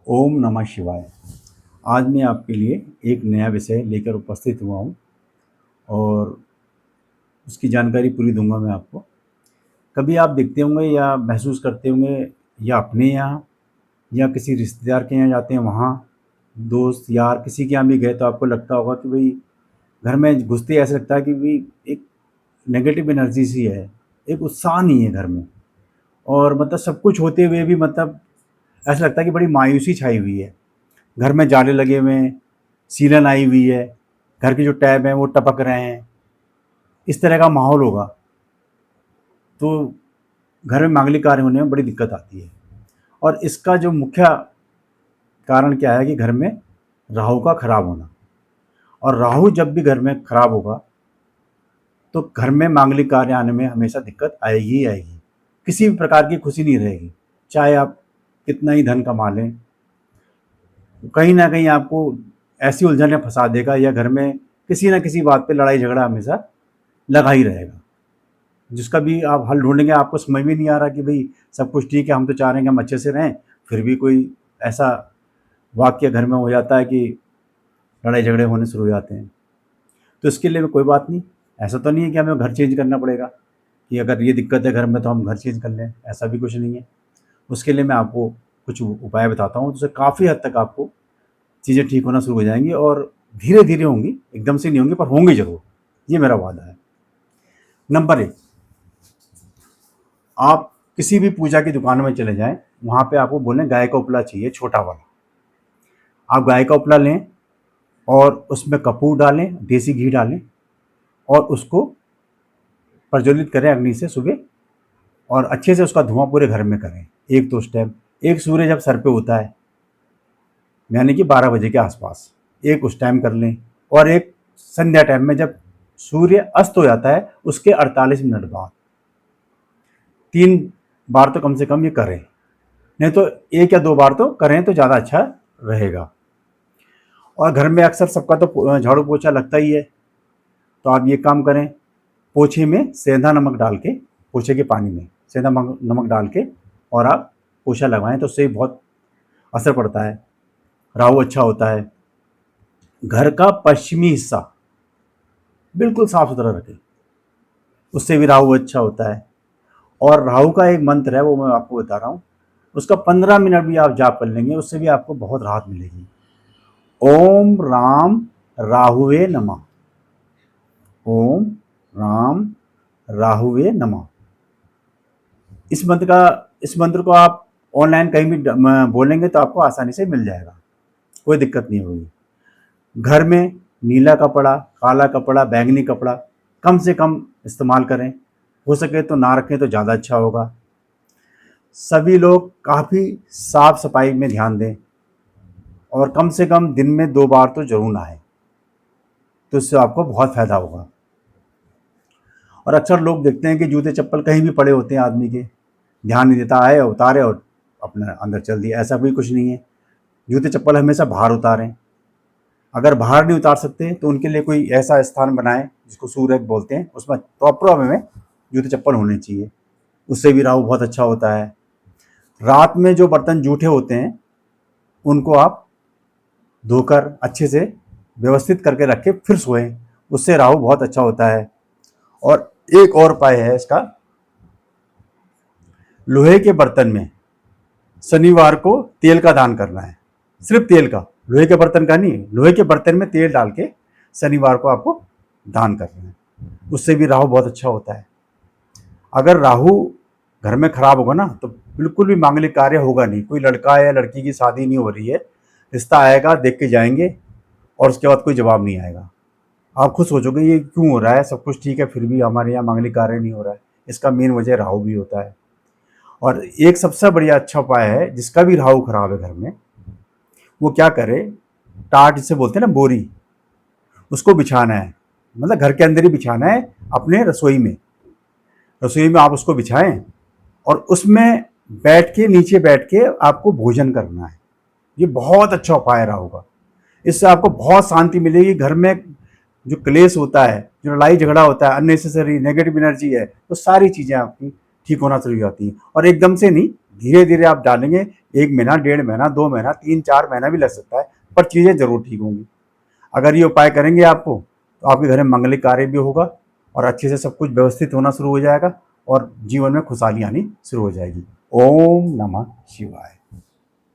ओम नमः शिवाय। आज मैं आपके लिए एक नया विषय लेकर उपस्थित हुआ हूँ और उसकी जानकारी पूरी दूंगा मैं आपको। कभी आप देखते होंगे या महसूस करते होंगे या अपने यहाँ या किसी रिश्तेदार के यहाँ जाते हैं वहाँ, दोस्त यार किसी के यहाँ भी गए तो आपको लगता होगा कि भाई घर में घुसते ही ऐसा लगता है कि भाई एक नेगेटिव एनर्जी सी है, एक उत्साह नहीं है घर में। और मतलब सब कुछ होते हुए भी मतलब ऐसा लगता है कि बड़ी मायूसी छाई हुई है। घर में जाले लगे हुए हैं, सीलन आई हुई है, घर के जो टैप हैं वो टपक रहे हैं, इस तरह का माहौल होगा तो घर में मांगलिक कार्य होने में बड़ी दिक्कत आती है। और इसका जो मुख्य कारण क्या है कि घर में राहु का खराब होना। और राहु जब भी घर में खराब होगा तो घर में मांगलिक कार्य आने में हमेशा दिक्कत आएगी ही आएगी। किसी भी प्रकार की खुशी नहीं रहेगी, चाहे आप कितना ही धन कमा लें, कहीं ना कहीं आपको ऐसी उलझन में फंसा देगा या घर में किसी ना किसी बात पे लड़ाई झगड़ा हमेशा लगा ही रहेगा, जिसका भी आप हल ढूंढेंगे आपको समझ में नहीं आ रहा कि भाई सब कुछ ठीक है, हम तो चाह रहे हैं कि हम अच्छे से रहें, फिर भी कोई ऐसा वाक्य घर में हो जाता है कि लड़ाई झगड़े होने शुरू हो जाते हैं। तो इसके लिए कोई बात नहीं, ऐसा तो नहीं है कि हमें घर चेंज करना पड़ेगा कि अगर ये दिक्कत है घर में तो हम घर चेंज कर लें, ऐसा भी कुछ नहीं है। उसके लिए मैं आपको कुछ उपाय बताता हूँ, जिससे काफ़ी हद तक आपको चीज़ें ठीक होना शुरू हो जाएंगी और धीरे धीरे होंगी, एकदम से नहीं होंगी पर होंगी ज़रूर, ये मेरा वादा है। नंबर 1, आप किसी भी पूजा की दुकान में चले जाएं, वहाँ पे आपको बोलें गाय का उपला चाहिए, छोटा वाला। आप गाय का उपला लें और उसमें कपूर डालें, देसी घी डालें और उसको प्रज्वलित करें अग्नि से सुबह, और अच्छे से उसका धुआं पूरे घर में करें। एक तो उस टाइम, एक सूर्य जब सर पे होता है यानी कि 12 बजे के आसपास, एक उस टाइम कर लें, और एक संध्या टाइम में जब सूर्य अस्त हो जाता है उसके 48 मिनट बाद। 3 बार तो कम से कम ये करें, नहीं तो 1 या 2 बार तो करें तो ज़्यादा अच्छा रहेगा। और घर में अक्सर सबका तो झाड़ू पोछा लगता ही है, तो आप ये काम करें, पोछे में सेंधा नमक डाल के, पोछे के पानी में सेंधा नमक डाल के और आप पोछा लगवाएं तो उससे बहुत असर पड़ता है, राहु अच्छा होता है। घर का पश्चिमी हिस्सा बिल्कुल साफ सुथरा रखें, उससे भी राहु अच्छा होता है। और राहु का एक मंत्र है, वो मैं आपको बता रहा हूँ, उसका 15 मिनट भी आप जाप कर लेंगे, उससे भी आपको बहुत राहत मिलेगी। ओम राम राहुवे नमः, ओम राम राहुवे नमः। इस मंत्र को आप ऑनलाइन कहीं भी बोलेंगे तो आपको आसानी से मिल जाएगा, कोई दिक्कत नहीं होगी। घर में नीला कपड़ा, काला कपड़ा, बैंगनी कपड़ा कम से कम इस्तेमाल करें, हो सके तो ना रखें तो ज़्यादा अच्छा होगा। सभी लोग काफ़ी साफ सफाई में ध्यान दें और कम से कम दिन में 2 बार तो जरूर नहाएं, तो इससे आपको बहुत फ़ायदा होगा। और अक्सर लोग देखते हैं कि जूते चप्पल कहीं भी पड़े होते हैं आदमी के, ध्यान नहीं देता, आए उतारे और अपना अंदर चल दिया, ऐसा भी कुछ नहीं है। जूते चप्पल हमेशा बाहर उतारें। अगर बाहर नहीं उतार सकते तो उनके लिए कोई ऐसा स्थान बनाएं जिसको सूरज बोलते हैं, उसमें प्रॉपर में जूते चप्पल होने चाहिए, उससे भी राहु बहुत अच्छा होता है। रात में जो बर्तन जूठे होते हैं उनको आप धोकर अच्छे से व्यवस्थित करके रखें, फिर सोएं, उससे राहु बहुत अच्छा होता है। और एक और उपाय है इसका, लोहे के बर्तन में शनिवार को तेल का दान करना है, सिर्फ तेल का, लोहे के बर्तन का नहीं, लोहे के बर्तन में तेल डाल के शनिवार को आपको दान करना है, उससे भी राहु बहुत अच्छा होता है। अगर राहु घर में खराब होगा ना तो बिल्कुल भी मांगलिक कार्य होगा नहीं, कोई लड़का या लड़की की शादी नहीं हो रही है, रिश्ता आएगा देख के जाएंगे और उसके बाद कोई जवाब नहीं आएगा। आप खुद सोचोगे ये क्यों हो रहा है, सब कुछ ठीक है फिर भी हमारे यहाँ मांगलिक कार्य नहीं हो रहा है, इसका मेन वजह राहु भी होता है। और एक सबसे बढ़िया अच्छा उपाय है, जिसका भी राहु खराब है घर में, वो क्या करे, टाट जिसे बोलते हैं ना, बोरी, उसको बिछाना है, मतलब घर के अंदर ही बिछाना है, अपने रसोई में आप उसको बिछाएं और उसमें बैठ के, नीचे बैठ के आपको भोजन करना है। ये बहुत अच्छा उपाय रहा होगा, इससे आपको बहुत शांति मिलेगी। घर में जो क्लेश होता है, जो लड़ाई झगड़ा होता है, अननेसेसरी नेगेटिव एनर्जी है, तो सारी चीज़ें आपकी ठीक होना शुरू हो जाती हैं। और एकदम से नहीं, धीरे धीरे आप डालेंगे, 1 महीना, 1.5 महीना, 2 महीना, 3-4 महीना भी लग सकता है, पर चीज़ें ज़रूर ठीक होंगी। अगर ये उपाय करेंगे आपको तो आपके घर में मंगलिक कार्य भी होगा और अच्छे से सब कुछ व्यवस्थित होना शुरू हो जाएगा और जीवन में खुशहाली आनी शुरू हो जाएगी। ओम नमः शिवाय।